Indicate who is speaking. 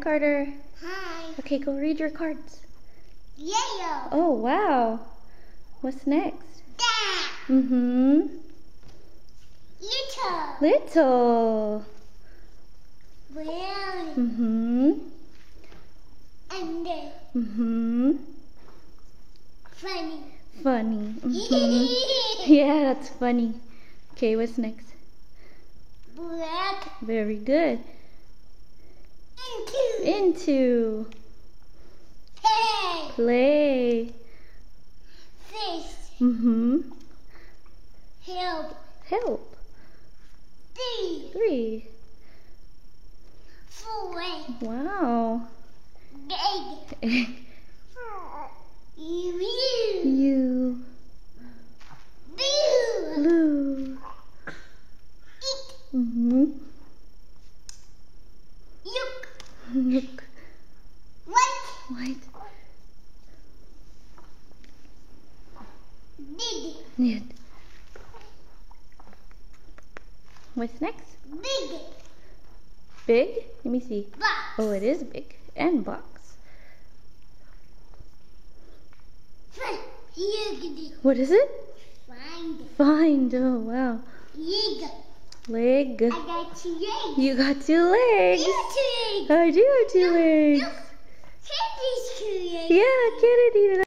Speaker 1: Carter.
Speaker 2: Hi.
Speaker 1: Okay, go read your cards.
Speaker 2: Yellow.
Speaker 1: Oh, wow. What's next?
Speaker 2: Dad.
Speaker 1: Mm-hmm.
Speaker 2: Little.
Speaker 1: Little.
Speaker 2: Brown.
Speaker 1: Mm-hmm.
Speaker 2: And
Speaker 1: Mm-hmm.
Speaker 2: funny.
Speaker 1: Funny. Mm-hmm. Yeah, that's funny. Okay, what's next?
Speaker 2: Black.
Speaker 1: Very good.
Speaker 2: Into.
Speaker 1: Into.
Speaker 2: Play.
Speaker 1: Play.
Speaker 2: Fish.
Speaker 1: Mm-hmm.
Speaker 2: Help.
Speaker 1: Help.
Speaker 2: 3.
Speaker 1: 3.
Speaker 2: 4.
Speaker 1: Wow.
Speaker 2: Egg. You.
Speaker 1: You.
Speaker 2: Blue.
Speaker 1: Blue.
Speaker 2: Eat.
Speaker 1: Mm-hmm.
Speaker 2: Look.
Speaker 1: Look.
Speaker 2: White.
Speaker 1: White.
Speaker 2: Big.
Speaker 1: Knit. What's next?
Speaker 2: Big.
Speaker 1: Big? Let me see.
Speaker 2: Box.
Speaker 1: Oh, it is big. And box. What is it?
Speaker 2: Find.
Speaker 1: Find. Oh, wow.
Speaker 2: Leg.
Speaker 1: Leg.
Speaker 2: I got 2 legs.
Speaker 1: You got 2 legs.
Speaker 2: You have 2 legs.
Speaker 1: I do have 2 legs.
Speaker 2: Look. Candy's 2 legs.
Speaker 1: Yeah, Kennedy.